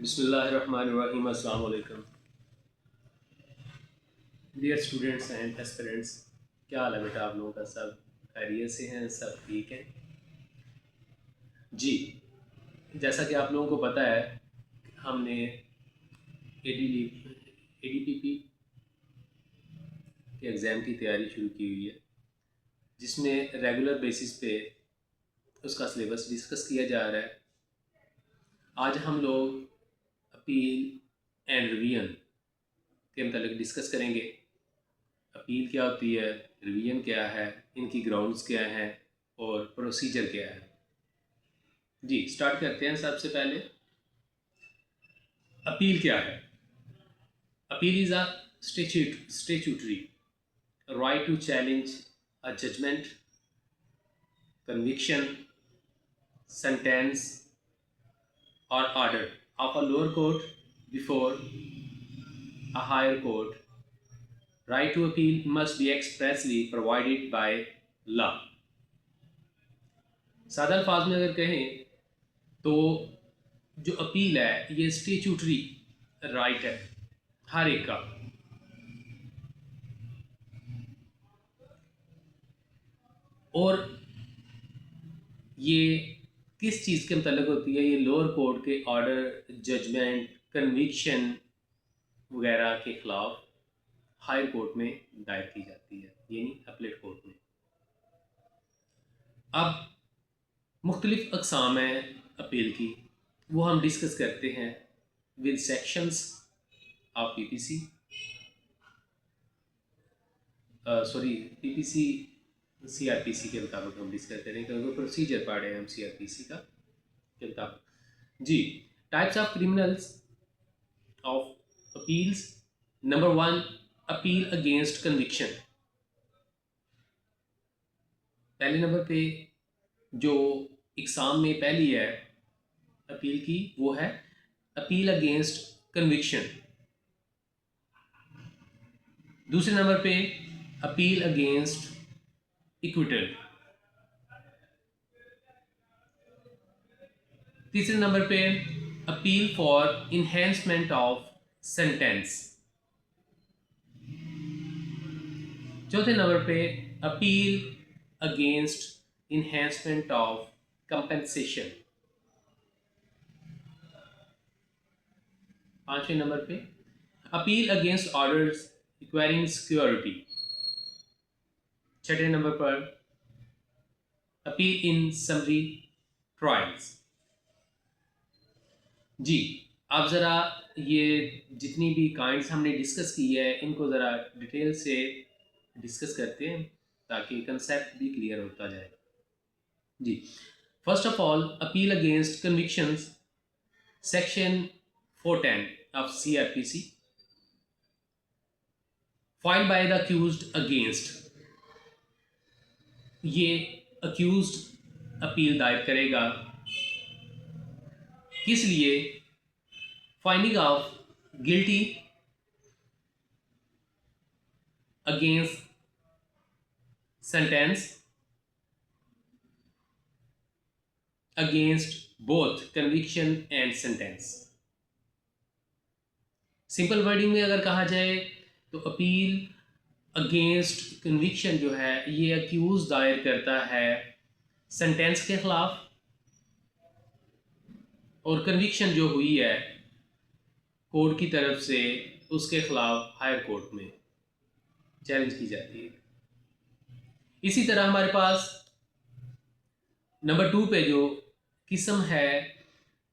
बिस्मिल्लाहिर्रहमानिर्रहीम। अस्सलाम वालेकुम डियर स्टूडेंट्स एंड एस्पिरेंट्स, क्या हाल है बेटा? आप लोगों का सब खैरियत से हैं? सब ठीक है जी। जैसा कि आप लोगों को पता है, हमने एडीपीपी के एग्ज़ाम की तैयारी शुरू की हुई है, जिसमें रेगुलर बेसिस पे उसका सिलेबस डिस्कस किया जा रहा है। आज हम लोग अपील एंड रिवीजन के मतलब डिस्कस करेंगे। अपील क्या होती है, रिवीजन क्या है, इनकी ग्राउंड्स क्या हैं और प्रोसीजर क्या है। जी स्टार्ट करते हैं। सबसे पहले अपील क्या है? Appeal is a statutory right to challenge a judgment, conviction, sentence or order of a lower court before a higher court. Right to appeal must be expressly provided by law. सादा अल्फाज में अगर कहें तो जो appeal है ये statutory right है हर एक का। और ये किस चीज़ के मतलब होती है? ये लोअर कोर्ट के ऑर्डर, जजमेंट, कन्विक्शन वगैरह के खिलाफ हायर कोर्ट में दायर की जाती है, यानी अपीलेट कोर्ट में। अब मुख्तलिफ अक़साम हैं अपील की, वो हम डिस्कस करते हैं with sections of PPC, sorry PPC CrPC के मुताबिक हम डिस्कस करें, क्योंकि प्रोसीजर पढ़े हैं हम सीआरपीसी का के मुताबिक। जी, types of criminals of appeals. Number 1, appeal against conviction. पहले नंबर पे जो एग्ज़ाम में पहली है अपील की, वो है अपील अगेंस्ट कन्विक्शन। दूसरे नंबर पे अपील अगेंस्ट इक्विटल। तीसरे नंबर पे appeal for enhancement of sentence. चौथे नंबर पे appeal against enhancement of compensation. पांचवें नंबर पे appeal against orders requiring security. छठे नंबर पर अपील इन समरी ट्रायल्स। जी, आप ज़रा ये जितनी भी काइंड्स हमने डिस्कस की है इनको ज़रा डिटेल से डिस्कस करते हैं ताकि कंसेप्ट भी क्लियर होता जाए। जी, first of all appeal against convictions, section 410 of CRPC, filed by the accused against। ये अक्यूज्ड अपील दायर करेगा किस लिए? Finding of guilty against sentence against both conviction and sentence. Simple wording में अगर कहा जाए तो अपील अगेंस्ट कन्विक्शन जो है ये अक्यूज दायर करता है सेंटेंस के खिलाफ, और कन्विक्शन जो हुई है कोर्ट की तरफ से उसके खिलाफ हायर कोर्ट में चैलेंज की जाती है। इसी तरह हमारे पास नंबर 2 पे जो किस्म है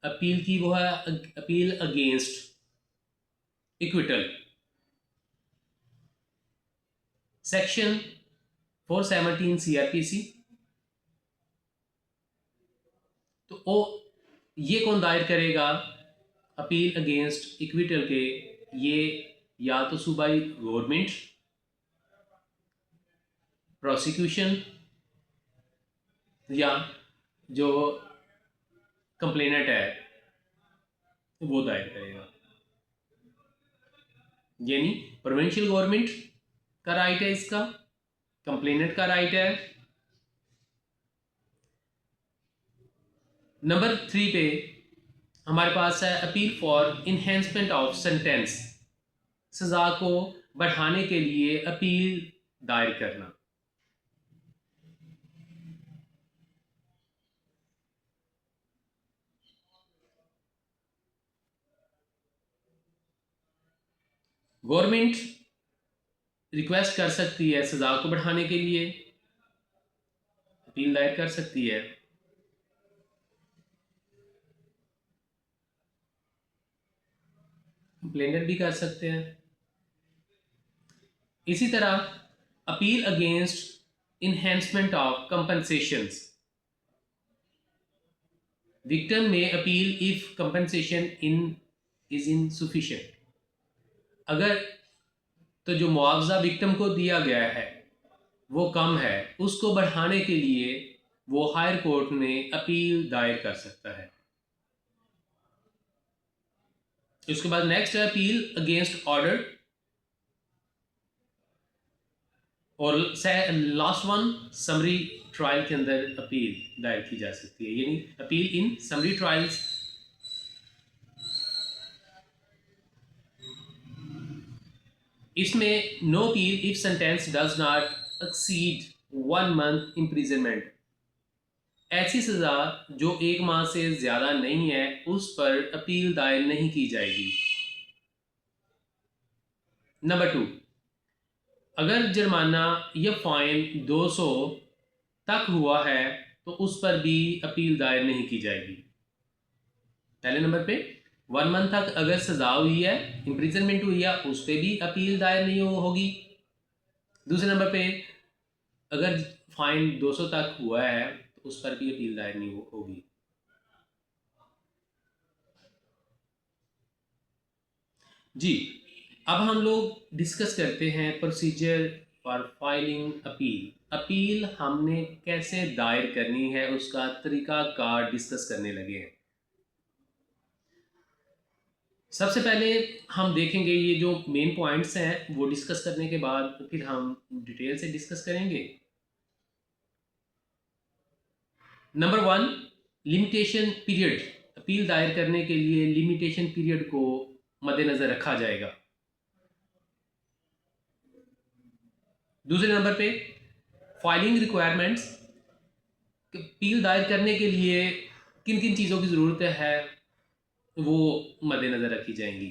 अपील की वो है appeal against acquittal. Section 417 CrPC. तो ओ ये कौन दायर करेगा अपील अगेंस्ट इक्विटल के? ये या तो सूबाई गवर्नमेंट, प्रोसिक्यूशन, या जो कंप्लेनेंट है वो दायर करेगा। यानी प्रोविंशियल गवर्नमेंट का राइट है, इसका कंप्लेनेंट का राइट है। नंबर 3 पे हमारे पास है appeal for enhancement of sentence, सज़ा को बढ़ाने के लिए अपील दायर करना। गवर्नमेंट रिक्वेस्ट कर सकती है सज़ा को बढ़ाने के लिए, अपील दायर कर सकती है। कंप्लेनेंट भी कर सकते हैं। इसी तरह appeal against enhancement of compensations, victim में appeal if compensation is insufficient. अगर तो जो मुआवजा विक्टिम को दिया गया है वो कम है, उसको बढ़ाने के लिए वो हायर कोर्ट में अपील दायर कर सकता है। उसके बाद नेक्स्ट है अपील अगेंस्ट ऑर्डर, और लास्ट वन समरी ट्रायल के अंदर अपील दायर की जा सकती है, यानी अपील इन समरी ट्रायल्स। इसमें no appeal if sentence does not exceed 1 month imprisonment, ऐसी सज़ा जो 1 माह से ज़्यादा नहीं है उस पर अपील दायर नहीं की जाएगी। नंबर 2, अगर जुर्माना या फाइन 200 तक हुआ है तो उस पर भी अपील दायर नहीं की जाएगी। पहले नंबर पे 1 मंथ तक अगर सज़ा हुई है, इम्प्रिजनमेंट हुई है, उस पर भी अपील दायर नहीं होगी। दूसरे नंबर पे अगर फाइन 200 तक हुआ है तो उस पर भी अपील दायर नहीं होगी। जी, अब हम लोग डिस्कस करते हैं procedure for filing appeal. Appeal हमने कैसे दायर करनी है उसका तरीका कार डिस्कस करने लगे हैं। सबसे पहले हम देखेंगे ये जो मेन पॉइंट्स हैं वो डिस्कस करने के बाद फिर हम डिटेल से डिस्कस करेंगे। Number 1, limitation period. अपील दायर करने के लिए लिमिटेशन पीरियड को मद्देनज़र रखा जाएगा। दूसरे नंबर पे फाइलिंग रिक्वायरमेंट्स, अपील दायर करने के लिए किन किन चीज़ों की ज़रूरत है वो मद्देनज़र रखी जाएंगी।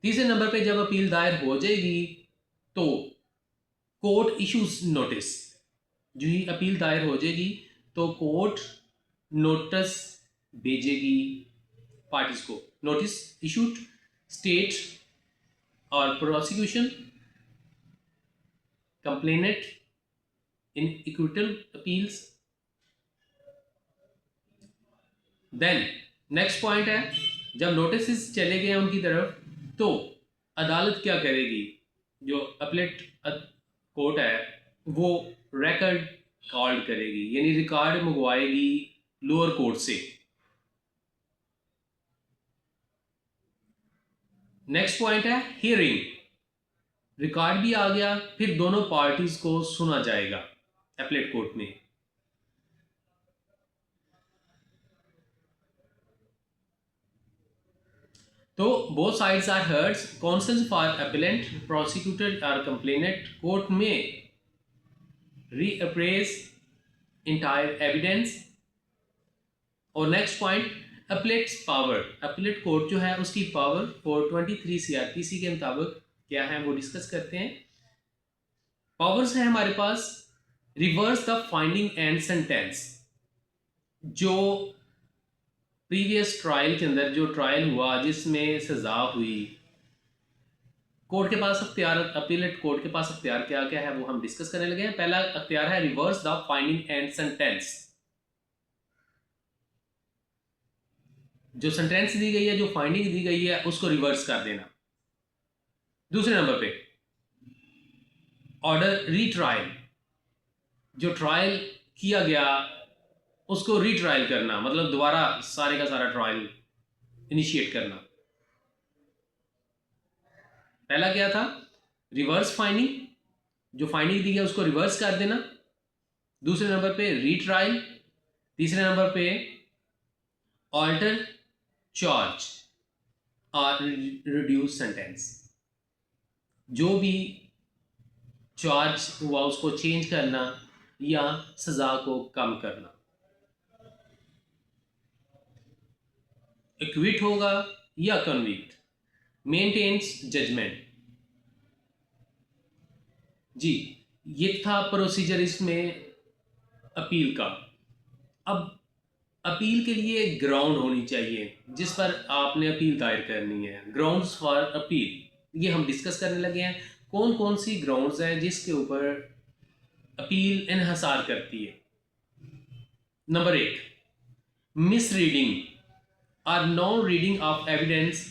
तीसरे नंबर पे जब अपील दायर हो जाएगी तो कोर्ट इशूज नोटिस, जो ही अपील दायर हो जाएगी तो कोर्ट नोटिस भेजेगी पार्टीज को। नोटिस इशूड स्टेट और prosecution, complainant in acquittal appeals. Then next point है, जब नोटिस चले गए उनकी तरफ तो अदालत क्या करेगी, जो अपीलेट कोर्ट है वो रिकॉर्ड कॉल्ड करेगी, यानी रिकॉर्ड मंगवाएगी लोअर कोर्ट से। नेक्स्ट पॉइंट है हियरिंग, रिकॉर्ड भी आ गया, फिर दोनों पार्टीज को सुना जाएगा अपीलेट कोर्ट में। तो both sides are heard, counsels for appellant, prosecutor और कंप्लेनेंट कोर्ट में रीअप्रेज इंटायर एविडेंस। और next point appellate's power, appellate court जो है उसकी पावर 423 CRPC के मुताबिक क्या है वो डिस्कस करते हैं। पावर्स है हमारे पास, reverse the finding and sentence, जो प्रीवियस ट्रायल के अंदर जो ट्रायल हुआ जिसमें सजा हुई, कोर्ट के पास अख्तियार, अपीलेट कोर्ट के पास अख्तियार क्या क्या है वो हम डिस्कस करने लगे हैं। पहला अख्तियार है reverse the finding and sentence, जो सेंटेंस दी गई है, जो फाइंडिंग दी गई है उसको रिवर्स कर देना। दूसरे नंबर पे ऑर्डर रीट्रायल, जो ट्रायल किया गया उसको रीट्रायल करना, मतलब दोबारा सारे का सारा ट्रायल इनिशिएट करना। पहला क्या था, रिवर्स फाइंडिंग, जो फाइंडिंग दी गई उसको रिवर्स कर देना। दूसरे नंबर पे रीट्रायल, तीसरे नंबर पे ऑल्टर चार्ज और रिड्यूस सेंटेंस, जो भी चार्ज हुआ उसको चेंज करना या सजा को कम करना। एक्विट होगा या कन्विक्ट, मेंटेन्स जजमेंट। जी, ये था प्रोसीजर इसमें अपील का। अब अपील के लिए एक ग्राउंड होनी चाहिए जिस पर आपने अपील दायर करनी है। ग्राउंड्स फॉर अपील ये हम डिस्कस करने लगे हैं। कौन कौन सी ग्राउंड्स हैं जिसके ऊपर अपील इन्हसार करती है। नंबर 1, मिस रीडिंग और नॉन रीडिंग ऑफ एविडेंस।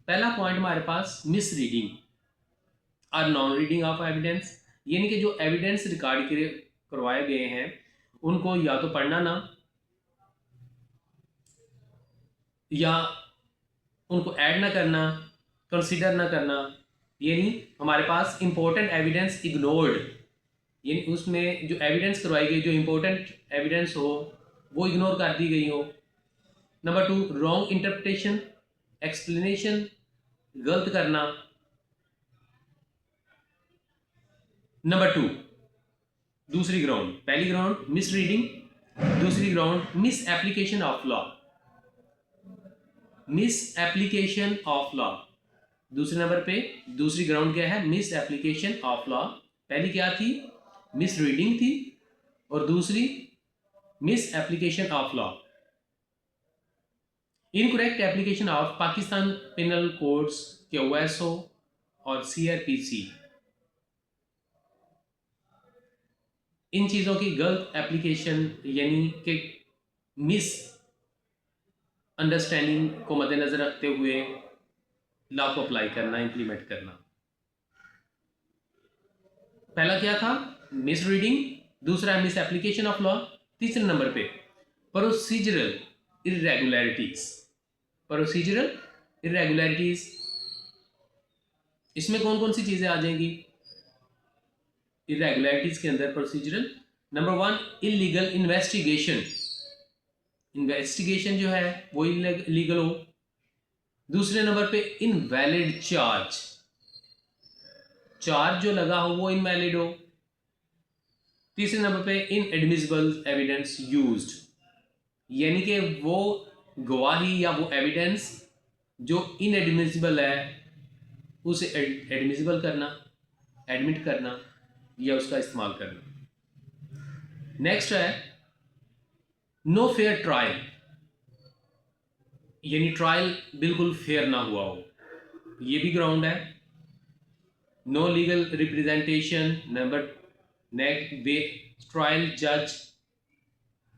पहला पॉइंट हमारे पास मिस रीडिंग और नॉन रीडिंग ऑफ एविडेंस, यानी कि जो एविडेंस रिकॉर्ड करवाए गए हैं उनको या तो पढ़ना ना, या उनको ऐड ना करना, कंसीडर ना करना, यानी हमारे पास इंपॉर्टेंट एविडेंस इग्नोर्ड, यानी उसमें जो एविडेंस करवाई गई, जो इंपॉर्टेंट एविडेंस हो वो इग्नोर कर दी गई हो। नंबर 2, रॉन्ग इंटरप्रिटेशन, एक्सप्लेनेशन गलत करना। नंबर 2, दूसरी ग्राउंड, पहली ग्राउंड मिस रीडिंग, दूसरी ground miss application of law. Miss application of law दूसरे नंबर पे, दूसरी ग्राउंड क्या है? Miss application of law. पहली क्या थी? मिस रीडिंग थी, और दूसरी miss application of law, incorrect application of Pakistan penal codes के OSO और CRPC। इन चीज़ों की गलत एप्लीकेशन यानी कि मिस अंडरस्टैंडिंग को मद्देनजर रखते हुए लॉ को अप्लाई करना, इंप्लीमेंट करना। पहला क्या था? मिस रीडिंग, दूसरा मिस एप्लीकेशन ऑफ लॉ, तीसरे नंबर पे प्रोसीजरल इरेगुलरिटीज। प्रोसीजरल इरेगुलरिटीज, इसमें कौन कौन सी चीजें आ जाएंगी इरेगुलरिटीज के अंदर? Procedural, number 1 illegal investigation, investigation जो है वो इलीगल हो। दूसरे नंबर पे इनवैलिड चार्ज, चार्ज जो लगा हो वो इनवैलिड हो। तीसरे नंबर पे इनएडमिसिबल एविडेंस यूज्ड, यानी कि वो गवाही या वो एविडेंस जो इनएडमिसिबल है उसे एडमिसिबल करना, एडमिट करना या उसका इस्तेमाल करना। नेक्स्ट है नो फेयर ट्रायल, यानी ट्रायल बिल्कुल फेयर ना हुआ हो, ये भी ग्राउंड है। No legal representation, number next trial जज,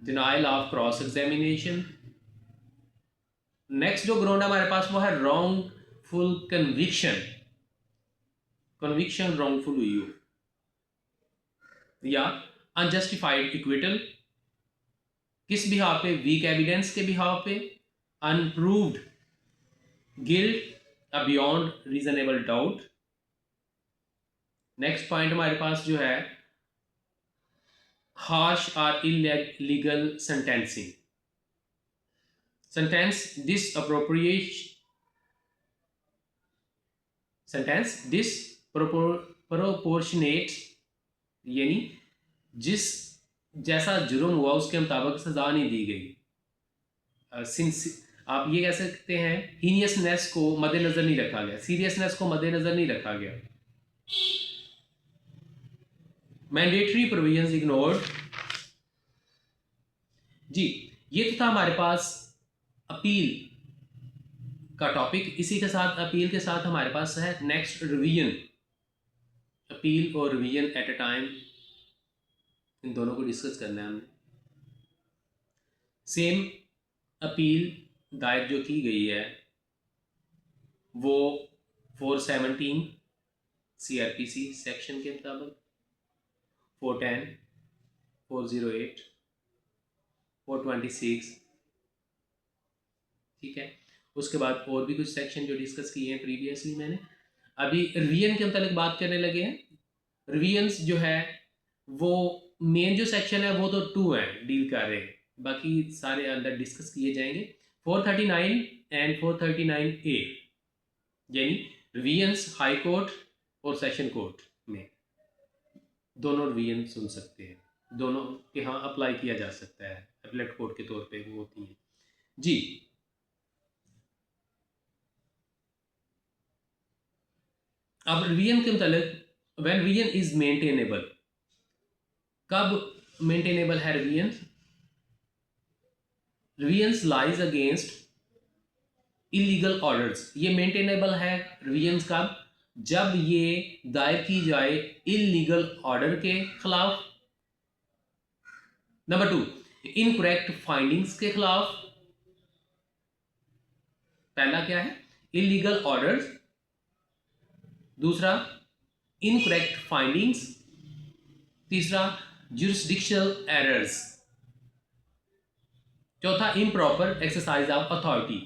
denial of cross examination. Next जो ग्राउंड है हमारे पास वो है रॉन्गफुल कन्विक्शन, कन्विक्शन रॉन्गफुल हुई हो, या अनजस्टिफाइड इक्विटल, किस बिहाव पे? वीक एविडेंस के बिहाव पे, unproved guilt beyond reasonable doubt. Next point हमारे पास जो है हार्श और इलीगल सेंटेंसिंग, सेंटेंस डिसप्रोपोर्शनेट, यानी जिस जैसा जुर्म हुआ उसके मुताबिक सजा नहीं दी गई। आप ये कह सकते हैं हीनियसनेस को मद्देनजर नहीं रखा गया, सीरियसनेस को मद्देनजर नहीं रखा गया। Mandatory provisions ignored. जी, ये तो था हमारे पास अपील का टॉपिक। इसी के साथ अपील के साथ हमारे पास है नेक्स्ट रिवीजन, अपील और रिवीजन एट अ टाइम, इन दोनों को डिस्कस करना है हमने। सेम अपील दायर जो की गई है वो 417 CRPC सेक्शन के मुताबिक, 410, 408, 426, ठीक है। उसके बाद और भी कुछ सेक्शन जो डिस्कस किए हैं प्रीवियसली मैंने। अभी रिवीजन के मतलब बात करने लगे हैं। रिवीजन्स जो है वो मेन जो सेक्शन है वो तो 2 है डील कर रहे हैं, बाकी सारे अंदर डिस्कस किए जाएंगे। 439 एंड 439A यानी रिवीजन्स हाई कोर्ट और सेशन कोर्ट में दोनों रिवीजन सुन सकते हैं, दोनों के यहाँ अप्लाई किया जा सकता है, अपलेट कोर्ट के तौर पे वो होती हैं जी। अब रिवीजन के मतलब व्हेन रिवीजन इज मेंटेनेबल, कब मेंटेनेबल है revision? Revisions lies against illegal orders, ये मेंटेनेबल है रिवीजन्स कब? जब ये दायर की जाए इलीगल ऑर्डर के खिलाफ। नंबर 2, इनकरेक्ट फाइंडिंग्स के खिलाफ। पहला क्या है? इलीगल ऑर्डर्स, दूसरा इनकरेक्ट फाइंडिंग्स, तीसरा जुरिस्डिक्शनल एरर्स, चौथा इम्प्रॉपर एक्सरसाइज ऑफ अथॉरिटी।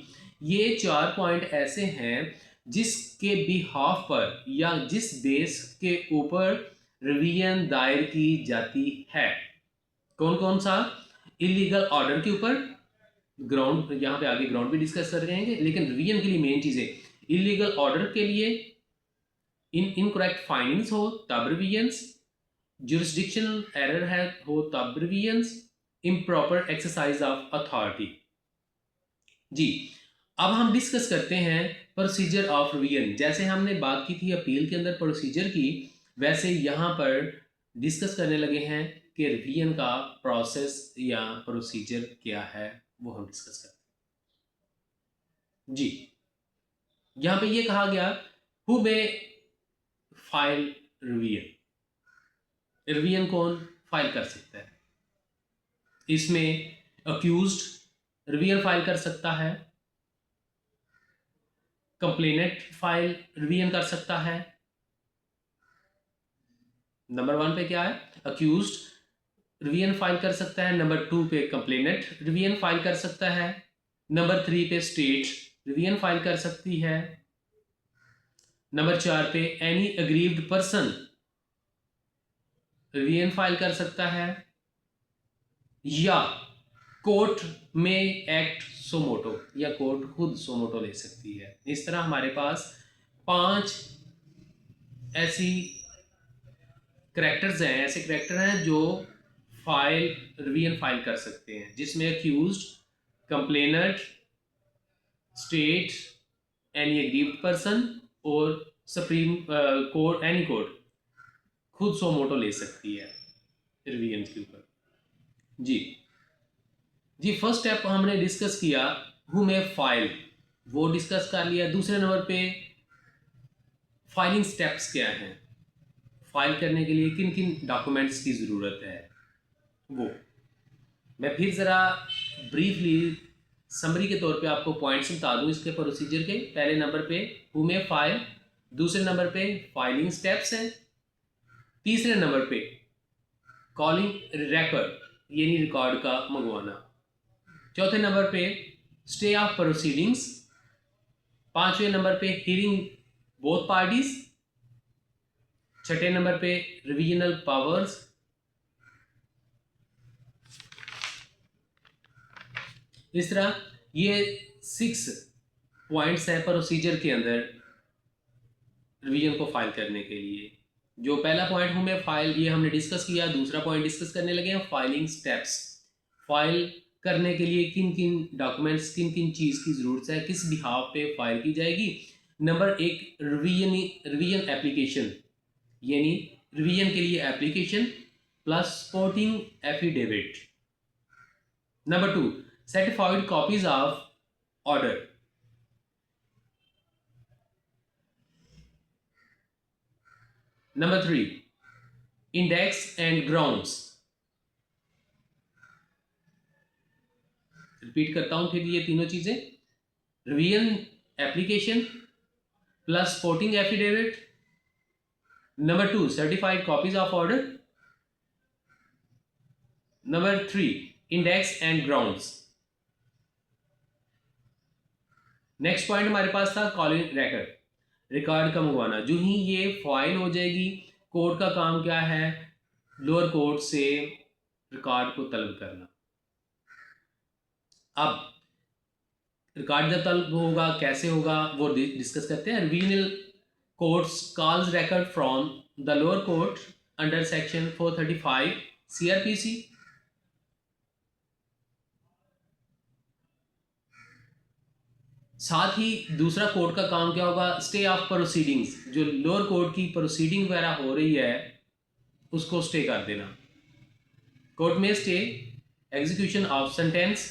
ये 4 पॉइंट ऐसे हैं जिसके बिहाफ पर या जिस बेस के ऊपर रिवीजन दायर की जाती है। कौन कौन सा? इलीगल ऑर्डर के ऊपर, ग्राउंड यहाँ पे आगे ग्राउंड भी डिस्कस कर रहेंगे, लेकिन रिवीजन के लिए मेन चीजें इलीगल ऑर्डर के लिए इनकरेक्ट फाइंडिंग्स हो तब रिवीजन्स, जुरिस्डिक्शनल एरर है हो तब revisions, improper exercise of authority. जी अब हम डिस्कस करते हैं प्रोसीजर ऑफ रिवीजन। जैसे हमने बात की थी अपील के अंदर प्रोसीजर की, वैसे यहाँ पर डिस्कस करने लगे हैं कि रिवीजन का प्रोसेस या प्रोसीजर क्या है, वो हम डिस्कस करते हैं जी। यहाँ पे ये कहा गया who may file revision, revision कौन फाइल कर सकता है? इसमें अक्यूज्ड रिवीजन फाइल कर सकता है, कंप्लेनेंट फाइल रिवीजन कर सकता है। नंबर 1 पे क्या है? अक्यूज्ड रिवीजन फाइल कर सकता है। नंबर 2 पे कंप्लेनेंट रिवीजन फाइल कर सकता है। नंबर 3 पे स्टेट रिवीजन फाइल कर सकती है। नंबर 4 पे any aggrieved person revision file कर सकता है, या कोर्ट में एक्ट सोमोटो, या कोर्ट खुद सोमोटो ले सकती है। इस तरह हमारे पास 5 ऐसी करैक्टर्स हैं, ऐसे करैक्टर हैं जो फाइल रिवीजन फाइल कर सकते हैं, जिसमें accused, complainer, state, any aggrieved person और सुप्रीम कोर्ट, एनी कोर्ट खुद सोमोटो ले सकती है रिवीजन के ऊपर जी। जी फर्स्ट स्टेप हमने डिस्कस किया हु मे फाइल, वो डिस्कस कर लिया। दूसरे नंबर पे फाइलिंग स्टेप्स क्या हैं, फाइल करने के लिए किन किन डॉक्यूमेंट्स की ज़रूरत है, वो मैं फिर ज़रा ब्रीफली समरी के तौर पे आपको पॉइंट्स बता दूं इसके प्रोसीजर के। पहले नंबर पे हु मे फाइल, दूसरे नंबर पे फाइलिंग स्टेप्स हैं, तीसरे नंबर पे कॉलिंग रिकॉर्ड यानी रिकॉर्ड का मंगवाना, चौथे नंबर पे स्टे ऑफ प्रोसीडिंग्स, पांचवें नंबर पे हियरिंग बोथ पार्टीज, छठे नंबर पे रिवीजनल पावर्स, इस तरह ये 6 पॉइंट्स हैं प्रोसीजर के अंदर रिवीजन को फाइल करने के लिए। जो पहला पॉइंट हमें फाइल, ये हमने डिस्कस किया। दूसरा पॉइंट डिस्कस करने लगे हैं फाइलिंग स्टेप्स, फाइल करने के लिए किन किन डॉक्यूमेंट्स, किन किन चीज़ की ज़रूरत है, किस बिहाव पे फाइल की जाएगी। नंबर 1 रिवीजन एप्लीकेशन, यानी रिवीजन के लिए application plus supporting affidavit. Number 2 certified copies of order. Number 3 index and grounds. Repeat करता हूं फिर ये तीनों चीजें, revision application plus supporting affidavit, number 2 certified copies of order, number 3 index and grounds. Next point हमारे पास था कॉलिंग रिकॉर्ड, रिकॉर्ड का मंगवाना। जो ही ये फाइल हो जाएगी, कोर्ट का काम क्या है, लोअर कोर्ट से रिकॉर्ड को तलब करना। अब रिकॉर्ड जब तलब होगा, कैसे होगा, वो डिस्कस करते हैं। Revisional courts calls record from the lower court under section 435 CRPC। साथ ही दूसरा कोर्ट का काम क्या होगा, स्टे ऑफ प्रोसीडिंग्स, जो लोअर कोर्ट की प्रोसीडिंग वगैरह हो रही है उसको स्टे कर देना। कोर्ट में स्टे एग्जीक्यूशन ऑफ सेंटेंस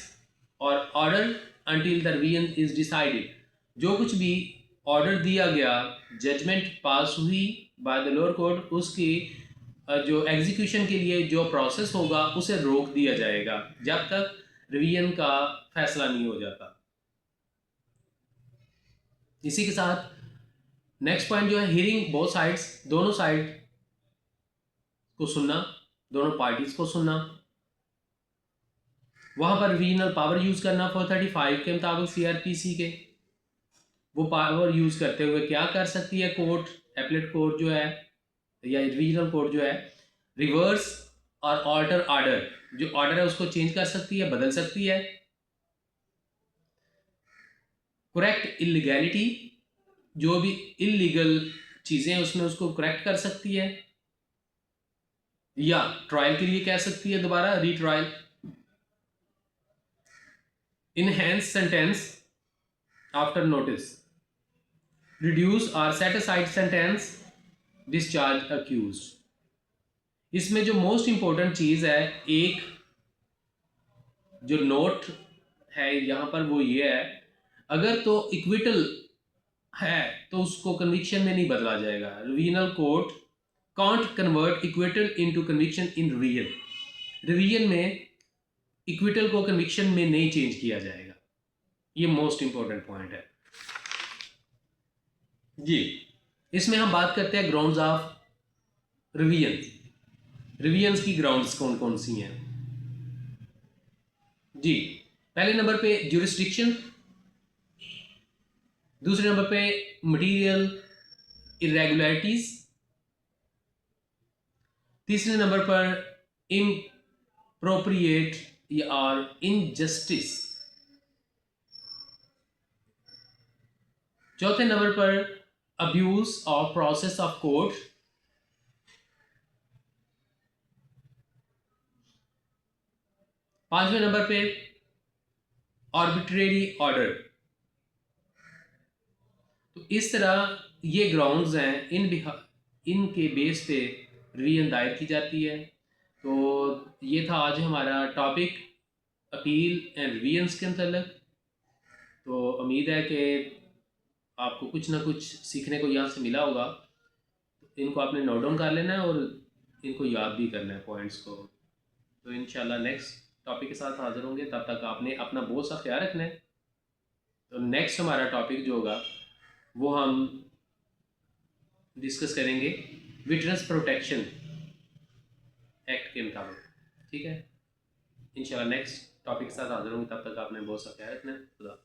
और order until the revision is decided. जो कुछ भी ऑर्डर दिया गया, जजमेंट पास हुई बाय द लोअर कोर्ट, उसकी जो एग्जीक्यूशन के लिए जो प्रोसेस होगा उसे रोक दिया जाएगा जब तक रिवीजन का फैसला नहीं हो जाता। इसी के साथ नेक्स्ट पॉइंट जो है, हियरिंग बोथ साइड्स, दोनों साइड को सुनना, दोनों पार्टीज को सुनना। वहां पर रिवीजनल पावर यूज करना 435 के मुताबिक CRPC के। वो पावर यूज करते हुए क्या कर सकती है कोर्ट, एपलेट कोर्ट जो है या रिवीजनल कोर्ट जो है, रिवर्स और ऑल्टर ऑर्डर, जो ऑर्डर है उसको चेंज कर सकती है, बदल सकती है। करेक्ट इलीगैलिटी, जो भी इलीगल चीजें हैं उसमें उसको करेक्ट कर सकती है, या ट्रायल के लिए कह सकती है दोबारा, retrial. Enhance sentence after notice, reduce और set aside sentence, discharge accused. इसमें जो मोस्ट इंपॉर्टेंट चीज है, एक जो नोट है यहां पर वो ये है, अगर तो इक्विटल है तो उसको कन्विक्शन में नहीं बदला जाएगा। Revisional court can't convert acquittal into conviction in revision. Revision में इक्विटल को कन्विक्शन में नहीं चेंज किया जाएगा। ये मोस्ट इंपॉर्टेंट पॉइंट है जी। इसमें हम बात करते हैं ग्राउंड्स ऑफ रिवीजन। रिवीजन की ग्राउंड्स कौन कौन सी हैं जी। पहले नंबर पे ज्यूरिसडिक्शन, दूसरे नंबर पे मटेरियल इरेगुलरिटीज, तीसरे नंबर पर इनप्रोप्रिएट और इनजस्टिस, चौथे नंबर पर abuse of process of court, पांचवें नंबर पे आर्बिट्रेरी ऑर्डर। तो इस तरह ये ग्राउंड्स हैं, इनके बेस पे रिवीजन दायर की जाती है। तो ये था आज हमारा टॉपिक अपील एंड रिवीजन्स के अंतर्गत। तो उम्मीद है कि आपको कुछ ना कुछ सीखने को यहाँ से मिला होगा। इनको आपने नोट डाउन कर लेना है और इनको याद भी करना है पॉइंट्स को। तो इंशाल्लाह नेक्स्ट टॉपिक के साथ हाजिर होंगे, तब तक आपने अपना बहुत सा ख्याल रखना है। तो नेक्स्ट हमारा टॉपिक जो होगा वो हम डिस्कस करेंगे विटनेस प्रोटेक्शन एक्ट के मुताबिक। ठीक है, इंशाल्लाह नेक्स्ट टॉपिक के साथ हाजिर होंगे, तब तक आपने बहुत सा ख्याल रखना है। खुदा।